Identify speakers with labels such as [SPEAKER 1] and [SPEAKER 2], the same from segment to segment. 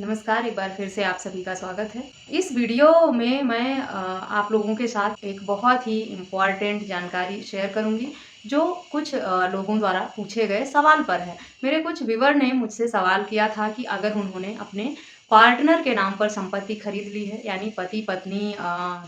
[SPEAKER 1] नमस्कार, एक बार फिर से आप सभी का स्वागत है। इस वीडियो में मैं आप लोगों के साथ एक बहुत ही इम्पॉर्टेंट जानकारी शेयर करूंगी जो कुछ लोगों द्वारा पूछे गए सवाल पर है। मेरे कुछ व्यूअर ने मुझसे सवाल किया था कि अगर उन्होंने अपने पार्टनर के नाम पर संपत्ति खरीद ली है, यानी पति पत्नी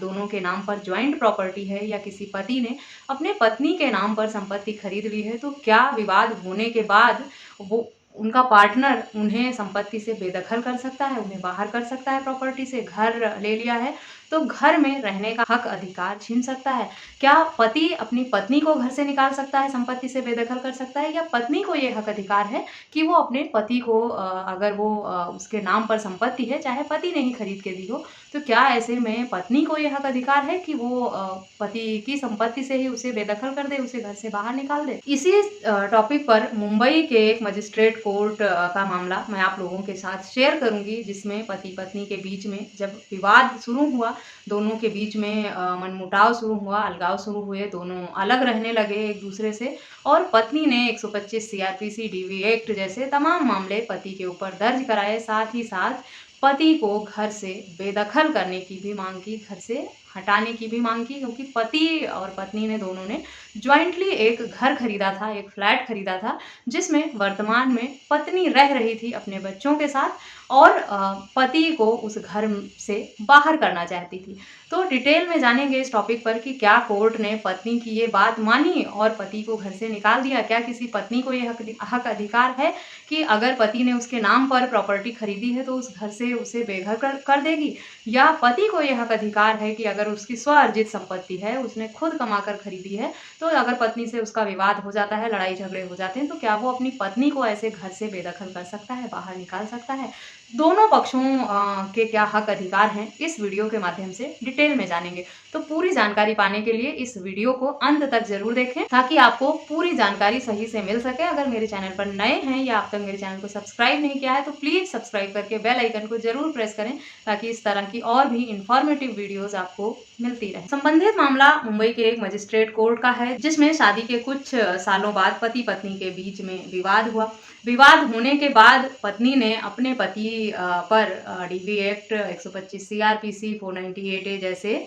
[SPEAKER 1] दोनों के नाम पर ज्वाइंट प्रॉपर्टी है, या किसी पति ने अपने पत्नी के नाम पर संपत्ति खरीद ली है, तो क्या विवाद होने के बाद वो उनका पार्टनर उन्हें संपत्ति से बेदखल कर सकता है, उन्हें बाहर कर सकता है प्रॉपर्टी से। घर ले लिया है तो घर में रहने का हक अधिकार छीन सकता है। क्या पति अपनी पत्नी को घर से निकाल सकता है, संपत्ति से बेदखल कर सकता है, या पत्नी को ये हक अधिकार है कि वो अपने पति को अगर वो उसके नाम पर संपत्ति है, चाहे पति ने ही खरीद के दी हो, तो क्या ऐसे में पत्नी को ये हक अधिकार है कि वो पति की संपत्ति से ही उसे बेदखल कर दे, उसे घर से बाहर निकाल दे। इसी टॉपिक पर मुंबई के एक मजिस्ट्रेट कोर्ट का मामला मैं आप लोगों के साथ शेयर करूंगी, जिसमें पति पत्नी के बीच में जब विवाद शुरू हुआ, दोनों के बीच में मनमुटाव शुरू हुआ, अलगाव शुरू हुए, दोनों अलग रहने लगे एक दूसरे से, और पत्नी ने 125 सीआरपीसी डीवी एक्ट जैसे तमाम मामले पति के ऊपर दर्ज कराए। साथ ही साथ पति को घर से बेदखल करने की भी मांग की, घर से हटाने की भी मांग की, क्योंकि पति और पत्नी ने दोनों ने ज्वाइंटली एक घर खरीदा था, एक फ्लैट खरीदा था, जिसमें वर्तमान में पत्नी रह रही थी अपने बच्चों के साथ, और पति को उस घर से बाहर करना चाहती थी। तो डिटेल में जानेंगे इस टॉपिक पर कि क्या कोर्ट ने पत्नी की ये बात मानी और पति को घर से निकाल दिया। क्या किसी पत्नी को ये हक अधिकार है कि अगर पति ने उसके नाम पर प्रॉपर्टी खरीदी है तो उस घर से उसे बेघर कर देगी, या पति को ये हक अधिकार है कि अगर उसकी स्वअर्जित संपत्ति है, उसने खुद कमाकर खरीदी है, तो अगर पत्नी से उसका विवाद हो जाता है, लड़ाई झगड़े हो जाते हैं, तो क्या वो अपनी पत्नी को ऐसे घर से बेदखल कर सकता है, बाहर निकाल सकता है। दोनों पक्षों के क्या हक अधिकार हैं, इस वीडियो के माध्यम से डिटेल में जानेंगे। तो पूरी जानकारी पाने के लिए इस वीडियो को अंत तक जरूर देखें, ताकि आपको पूरी जानकारी सही से मिल सके। अगर मेरे चैनल पर नए हैं या अब तक मेरे चैनल को सब्सक्राइब नहीं किया है तो प्लीज सब्सक्राइब करके बेल आइकन को जरूर प्रेस करें, ताकि इस तरह की और भी इंफॉर्मेटिव वीडियोस आपको मिलती रहे। संबंधित मामला मुंबई के एक मजिस्ट्रेट कोर्ट का है, जिसमें शादी के कुछ सालों बाद पति पत्नी के बीच में विवाद हुआ। विवाद होने के बाद पत्नी ने अपने पति पर डीवी एक्ट 125 सीआरपीसी 498A जैसे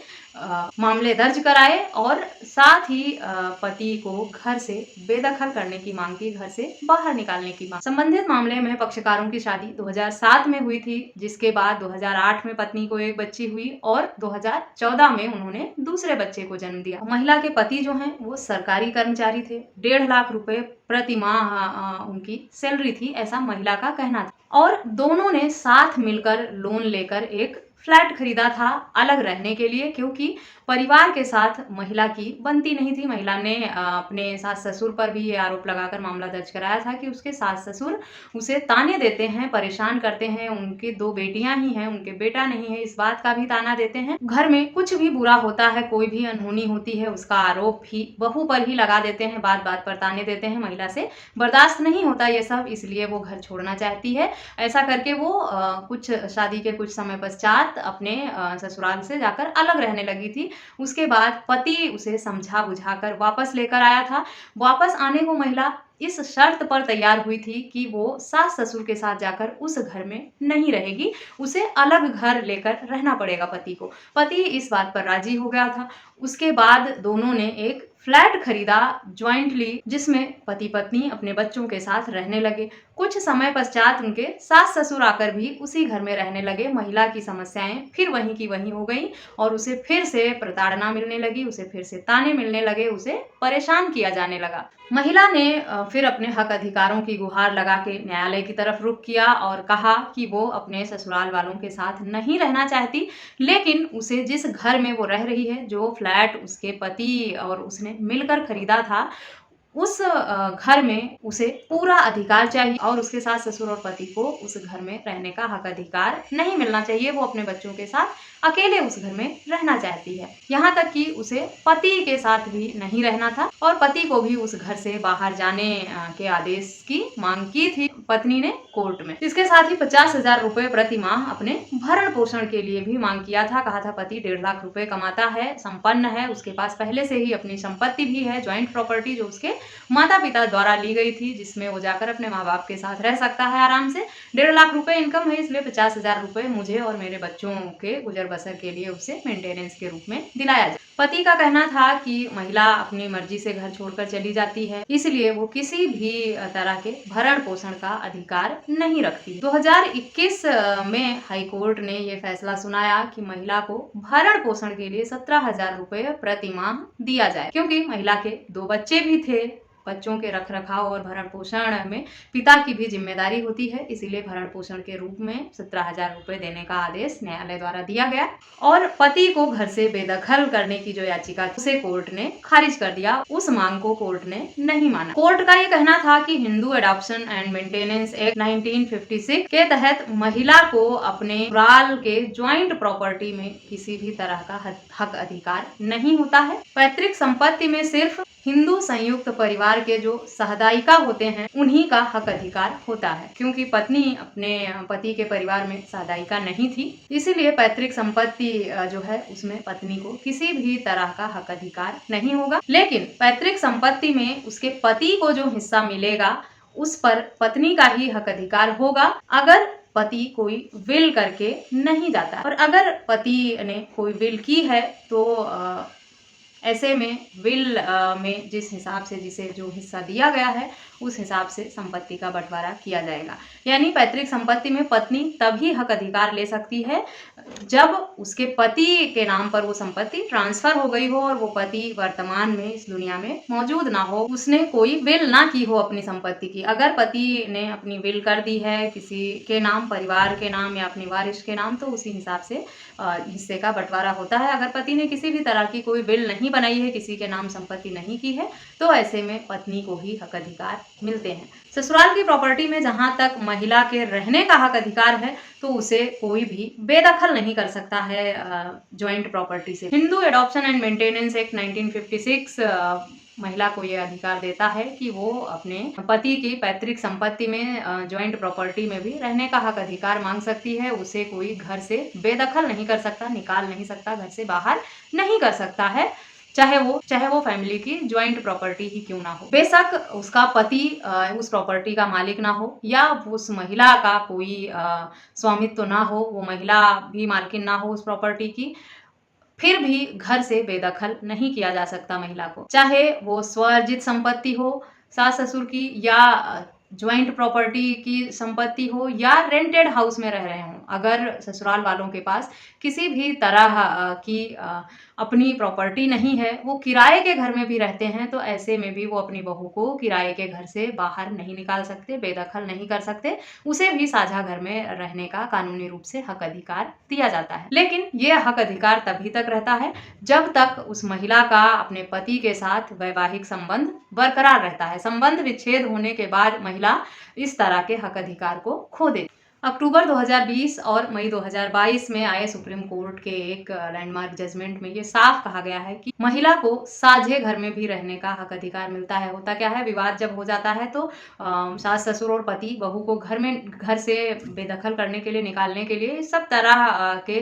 [SPEAKER 1] मामले दर्ज कराए, और साथ ही पति को घर से बेदखल करने की मांग की, घर से बाहर निकालने की मांग। संबंधित मामले में पक्षकारों की शादी 2007 में हुई थी, जिसके बाद 2008 में पत्नी को एक बच्ची हुई और 2014 में उन्होंने दूसरे बच्चे को जन्म दिया। महिला के पति जो हैं वो सरकारी कर्मचारी थे, 1.5 लाख रुपए प्रति माह उनकी सैलरी थी, ऐसा महिला का कहना था, और दोनों ने साथ मिलकर लोन लेकर एक फ्लैट खरीदा था अलग रहने के लिए, क्योंकि परिवार के साथ महिला की बनती नहीं थी। महिला ने अपने सास ससुर पर भी ये आरोप लगाकर मामला दर्ज कराया था कि उसके सास ससुर उसे ताने देते हैं, परेशान करते हैं, उनकी 2 बेटियां ही हैं, उनके बेटा नहीं है, इस बात का भी ताना देते हैं। घर में कुछ भी बुरा होता है, कोई भी अनहोनी होती है, उसका आरोप भी बहू पर ही लगा देते हैं, बात बात पर ताने देते हैं। महिला से बर्दाश्त नहीं होता ये सब, इसलिए वो घर छोड़ना चाहती है। ऐसा करके वो कुछ शादी के कुछ समय पश्चात अपने ससुराल से जाकर अलग रहने लगी थी। उसके बाद पति उसे समझा बुझाकर वापस लेकर आया था। वापस आने को महिला इस शर्त पर तैयार हुई थी कि वो सास ससुर के साथ जाकर उस घर में नहीं रहेगी, उसे अलग घर लेकर रहना पड़ेगा पति को। पति इस बात पर राजी हो गया था। उसके बाद दोनों ने एक फ्लैट खरीदा ज्वाइंटली, जिसमें पति पत्नी अपने बच्चों के साथ रहने लगे। कुछ समय पश्चात उनके सास ससुर आकर भी उसी घर में रहने लगे। महिला की समस्याएं फिर वहीं की वहीं हो गई, और उसे फिर से प्रताड़ना मिलने लगी, उसे फिर से ताने मिलने लगे, उसे परेशान किया जाने लगा। महिला ने फिर अपने हक अधिकारों की गुहार लगा के न्यायालय की तरफ रुख किया और कहा कि वो अपने ससुराल वालों के साथ नहीं रहना चाहती, लेकिन उसे जिस घर में वो रह रही है, जो फ्लैट उसके पति और उसने मिलकर खरीदा था, उस घर में उसे पूरा अधिकार चाहिए, और उसके सास ससुर और पति को उस घर में रहने का हक अधिकार नहीं मिलना चाहिए। वो अपने बच्चों के साथ अकेले उस घर में रहना चाहती है। यहाँ तक कि उसे पति के साथ भी नहीं रहना था, और पति को भी उस घर से बाहर जाने के आदेश की मांग की थी। पत्नी ने कोर्ट में। इसके साथ ही 50,000 रुपए प्रति माह अपने भरण पोषण के लिए भी मांग किया था। कहा था पति 1.5 लाख रुपए कमाता है, संपन्न है, उसके पास पहले से ही अपनी संपत्ति भी है, ज्वाइंट प्रॉपर्टी जो उसके माता पिता द्वारा ली गई थी, जिसमें वो जाकर अपने माँ बाप के साथ रह सकता है आराम से। 1.5 लाख रुपए इनकम है, इसलिए 50,000 रुपए मुझे और मेरे बच्चों के गुजर बसर के लिए उसे मेंटेनेंस के रूप में दिलाया जाए। पति का कहना था कि महिला अपनी मर्जी से घर छोड़कर चली जाती है, इसलिए वो किसी भी तरह के भरण पोषण का अधिकार नहीं रखती। 2021 में हाईकोर्ट ने ये फैसला सुनाया कि महिला को भरण पोषण के लिए 17,000 रुपए प्रति माह दिया जाए, क्योंकि महिला के 2 बच्चे भी थे। बच्चों के रख रखाव और भरण पोषण में पिता की भी जिम्मेदारी होती है, इसीलिए भरण पोषण के रूप में 17,000 रुपए देने का आदेश न्यायालय द्वारा दिया गया। और पति को घर से बेदखल करने की जो याचिका उसे कोर्ट ने खारिज कर दिया। उस मांग को कोर्ट ने नहीं माना। कोर्ट का ये कहना था कि Hindu adoption and maintenance act 1956 के तहत महिला को अपने ससुराल के ज्वाइंट प्रॉपर्टी में किसी भी तरह का हक अधिकार नहीं होता है। पैतृक संपत्ति में सिर्फ हिंदू संयुक्त परिवार के जो सहदायिका होते हैं उन्हीं का हक अधिकार होता है। क्योंकि पत्नी अपने पति के परिवार में सहदायिका नहीं थी, इसीलिए पैतृक संपत्ति जो है उसमें पत्नी को किसी भी तरह का हक अधिकार नहीं होगा। लेकिन पैतृक संपत्ति में उसके पति को जो हिस्सा मिलेगा उस पर पत्नी का ही हक अधिकार होगा, अगर पति कोई विल करके नहीं जाता। और अगर पति ने कोई विल की है तो ऐसे में विल में जिस हिसाब से जिसे जो हिस्सा दिया गया है उस हिसाब से संपत्ति का बंटवारा किया जाएगा। यानी पैतृक संपत्ति में पत्नी तभी हक अधिकार ले सकती है जब उसके पति के नाम पर वो संपत्ति ट्रांसफर हो गई हो और वो पति वर्तमान में इस दुनिया में मौजूद ना हो, उसने कोई विल ना की हो अपनी संपत्ति की। अगर पति ने अपनी विल कर दी है किसी के नाम, परिवार के नाम या अपने वारिस के नाम, तो उसी हिसाब से हिस्से का बंटवारा होता है। अगर पति ने किसी भी तरह की कोई विल नहीं बनाई है, किसी के नाम संपत्ति नहीं की है, तो ऐसे में पत्नी को ही हक अधिकार मिलते हैं। ससुराल की प्रॉपर्टी में जहां तक महिला के रहने का हक अधिकार है तो उसे कोई भी बेदखल नहीं कर सकता है ज्वाइंट प्रॉपर्टी से। Hindu adoption and maintenance act 1956 महिला को यह अधिकार देता है कि वो अपने पति की पैतृक संपत्ति में ज्वाइंट प्रॉपर्टी में भी रहने का हक अधिकार मांग सकती है। उसे कोई घर से बेदखल नहीं कर सकता, निकाल नहीं सकता, घर से बाहर नहीं कर सकता है, चाहे वो फैमिली की ज्वाइंट प्रॉपर्टी ही क्यों ना हो। बेशक उसका पति उस प्रॉपर्टी का मालिक ना हो या उस महिला का कोई स्वामित्व ना हो, वो महिला भी मालकिन ना हो उस प्रॉपर्टी की, फिर भी घर से बेदखल नहीं किया जा सकता महिला को। चाहे वो स्वअर्जित संपत्ति हो सास ससुर की, या ज्वाइंट प्रॉपर्टी की संपत्ति हो, या रेंटेड हाउस में रह रहे हों। अगर ससुराल वालों के पास किसी भी तरह की अपनी प्रॉपर्टी नहीं है, वो किराए के घर में भी रहते हैं, तो ऐसे में भी वो अपनी बहू को किराए के घर से बाहर नहीं निकाल सकते, बेदखल नहीं कर सकते। उसे भी साझा घर में रहने का कानूनी रूप से हक अधिकार दिया जाता है। लेकिन ये हक अधिकार तभी तक रहता है जब तक उस महिला का अपने पति के साथ वैवाहिक संबंध बरकरार रहता है। संबंध विच्छेद होने के बाद महिला इस तरह के हक अधिकार को खो देती। अक्टूबर 2020 और मई 2022 में आए सुप्रीम कोर्ट के एक लैंडमार्क जजमेंट में ये साफ कहा गया है कि महिला को साझे घर में भी रहने का हक अधिकार मिलता है। होता क्या है, विवाद जब हो जाता है तो सास ससुर और पति बहू को घर से बेदखल करने के लिए, निकालने के लिए सब तरह के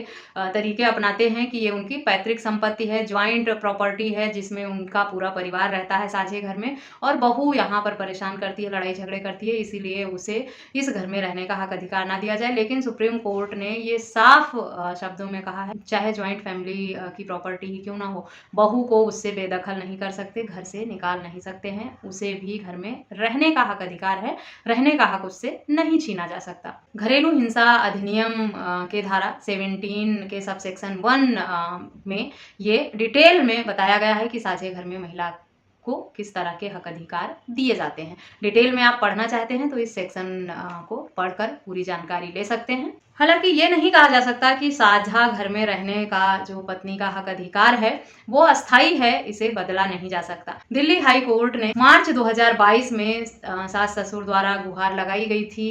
[SPEAKER 1] तरीके अपनाते हैं कि ये उनकी पैतृक संपत्ति है, ज्वाइंट प्रॉपर्टी है जिसमें उनका पूरा परिवार रहता है साझे घर में, और बहू यहाँ पर परेशान करती है, लड़ाई झगड़े करती है, इसीलिए उसे इस घर में रहने का हक अधिकार दिया जाए। लेकिन सुप्रीम कोर्ट ने ये साफ शब्दों में कहा है, चाहे ज्वाइंट फैमिली की प्रॉपर्टी ही क्यों ना हो, बहू को उससे बेदखल नहीं कर सकते, घर से निकाल नहीं सकते हैं, उसे भी घर में रहने का हक अधिकार है, रहने का हक उससे नहीं छीना जा सकता। घरेलू हिंसा अधिनियम के धारा 17 के सबसेक्शन 1 में ये डिटेल में बताया गया है कि साझे घर में महिला को किस तरह के हक अधिकार दिए जाते हैं। डिटेल में आप पढ़ना चाहते हैं तो इस सेक्शन को पढ़कर पूरी जानकारी ले सकते हैं। हालांकि ये नहीं कहा जा सकता कि साझा घर में रहने का जो पत्नी का हक अधिकार है वो अस्थायी है, इसे बदला नहीं जा सकता। दिल्ली हाई कोर्ट ने मार्च 2022 में सास ससुर द्वारा गुहार लगाई गई थी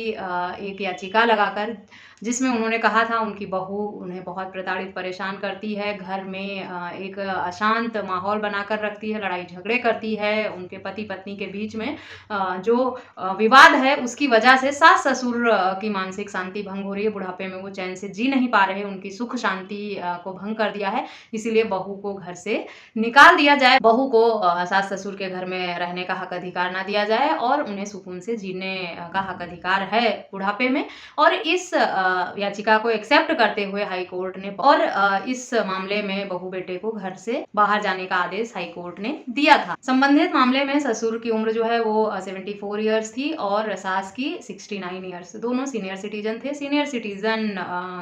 [SPEAKER 1] एक याचिका लगाकर, जिसमें उन्होंने कहा था उनकी बहू उन्हें बहुत प्रताड़ित परेशान करती है, घर में एक अशांत माहौल बनाकर रखती है, लड़ाई झगड़े करती है, उनके पति पत्नी के बीच में जो विवाद है उसकी वजह से सास ससुर की मानसिक शांति भंग हो रही है, बुढ़ापे में वो चैन से जी नहीं पा रहे, उनकी सुख शांति को भंग कर दिया है, इसीलिए बहू को घर से निकाल दिया जाए, बहू को सास ससुर के घर में रहने का हक अधिकार ना दिया जाए और उन्हें सुकून से जीने का हक अधिकार है बुढ़ापे में। और इस याचिका को एक्सेप्ट करते हुए हाई कोर्ट ने और इस मामले में बहू बेटे को घर से बाहर जाने का आदेश हाई कोर्ट ने दिया था। संबंधित मामले में ससुर की उम्र जो है वो 74 ईयर्स थी और सास की 69 ईयर्स, दोनों सीनियर सिटीजन थे। सीनियर सिटीजन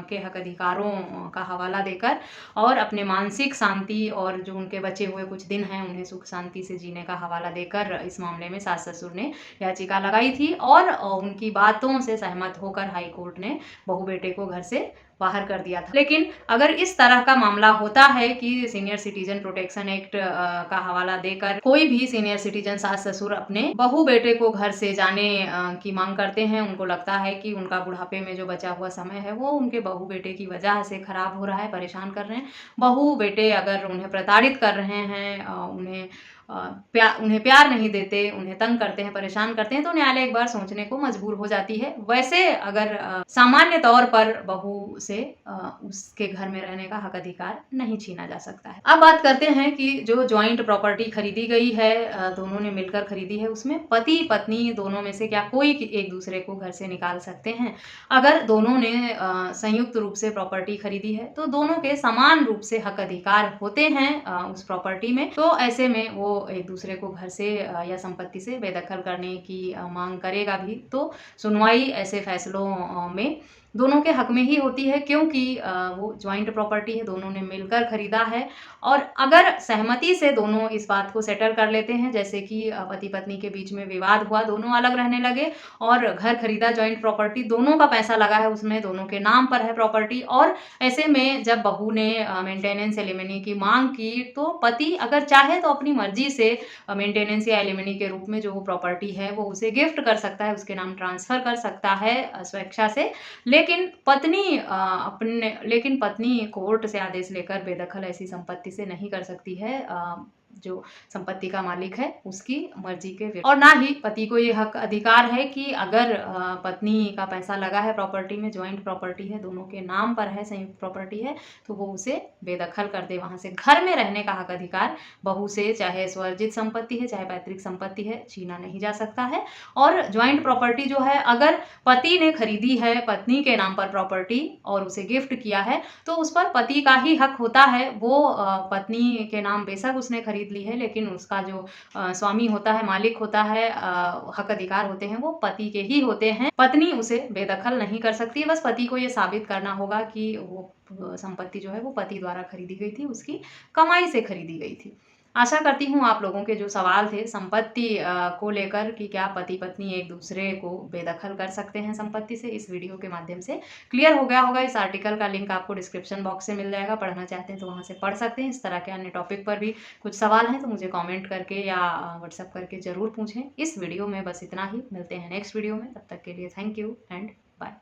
[SPEAKER 1] के हक अधिकारों का हवाला देकर और अपने मानसिक शांति और जो उनके बचे हुए कुछ दिन हैं उन्हें सुख शांति से जीने का हवाला देकर इस मामले में सास ससुर ने याचिका लगाई थी और उनकी बातों से सहमत होकर हाई कोर्ट ने बहू बेटे को घर से बाहर कर दिया था। लेकिन अगर इस तरह का मामला होता है कि सीनियर सिटीजन प्रोटेक्शन एक्ट का हवाला देकर कोई भी सीनियर सिटीजन सास ससुर अपने बहू बेटे को घर से जाने की मांग करते हैं, उनको लगता है कि उनका बुढ़ापे में जो बचा हुआ समय है वो उनके बहू बेटे की वजह से खराब हो रहा है, परेशान कर रहे हैं, बहू बेटे अगर उन्हें प्रताड़ित कर रहे हैं, उन्हें प्यार नहीं देते, उन्हें तंग करते हैं, परेशान करते हैं, तो न्यायालय एक बार सोचने को मजबूर हो जाती है। वैसे अगर सामान्य तौर पर बहू से उसके घर में रहने का हक अधिकार नहीं छीना जा सकता है। अब बात करते हैं कि जो ज्वाइंट प्रॉपर्टी खरीदी गई है, दोनों ने मिलकर खरीदी है, उसमें पति पत्नी दोनों में से क्या कोई एक दूसरे को घर से निकाल सकते हैं? अगर दोनों ने संयुक्त रूप से प्रॉपर्टी खरीदी है तो दोनों के समान रूप से हक अधिकार होते हैं उस प्रॉपर्टी में, तो ऐसे में वो एक दूसरे को घर से या संपत्ति से बेदखल करने की मांग करेगा भी तो सुनवाई ऐसे फैसलों में दोनों के हक में ही होती है, क्योंकि वो ज्वाइंट प्रॉपर्टी है, दोनों ने मिलकर खरीदा है। और अगर सहमति से दोनों इस बात को सेटल कर लेते हैं, जैसे कि पति पत्नी के बीच में विवाद हुआ, दोनों अलग रहने लगे और घर खरीदा, ज्वाइंट प्रॉपर्टी, दोनों का पैसा लगा है उसमें, दोनों के नाम पर है प्रॉपर्टी, और ऐसे में जब बहू ने मेंटेनेंस एलिमनी की मांग की तो पति अगर चाहे तो अपनी मर्जी से मेंटेनेंस या एलिमनी के रूप में जो वो प्रॉपर्टी है वो उसे गिफ्ट कर सकता है, उसके नाम ट्रांसफर कर सकता है स्वेच्छा से। लेकिन पत्नी कोर्ट से आदेश लेकर बेदखल ऐसी संपत्ति से नहीं कर सकती है, जो संपत्ति का मालिक है उसकी मर्जी के विरुद्ध। और ना ही पति को ये हक अधिकार है कि अगर पत्नी का पैसा लगा है प्रॉपर्टी में, ज्वाइंट प्रॉपर्टी है, दोनों के नाम पर है, संयुक्त प्रॉपर्टी है, तो वो उसे बेदखल कर दे, वहां से घर में रहने का हक अधिकार बहू से, चाहे स्वर्जित संपत्ति है चाहे पैतृक संपत्ति है, छीना नहीं जा सकता है। और ज्वाइंट प्रॉपर्टी जो है, अगर पति ने खरीदी है पत्नी के नाम पर प्रॉपर्टी और उसे गिफ्ट किया है तो उस पर पति का ही हक होता है। वो पत्नी के नाम बेशक उसने खरीद ली है, लेकिन उसका जो स्वामी होता है, मालिक होता है, हक अधिकार होते हैं वो पति के ही होते हैं, पत्नी उसे बेदखल नहीं कर सकती। बस पति को ये साबित करना होगा कि वो संपत्ति जो है वो पति द्वारा खरीदी गई थी, उसकी कमाई से खरीदी गई थी। आशा करती हूँ आप लोगों के जो सवाल थे संपत्ति को लेकर कि क्या पति पत्नी एक दूसरे को बेदखल कर सकते हैं संपत्ति से, इस वीडियो के माध्यम से क्लियर हो गया होगा। इस आर्टिकल का लिंक आपको डिस्क्रिप्शन बॉक्स से मिल जाएगा, पढ़ना चाहते हैं तो वहाँ से पढ़ सकते हैं। इस तरह के अन्य टॉपिक पर भी कुछ सवाल हैं तो मुझे कॉमेंट करके या व्हाट्सएप करके ज़रूर पूछें। इस वीडियो में बस इतना ही, मिलते हैं नेक्स्ट वीडियो में, तब तक के लिए थैंक यू एंड बाय।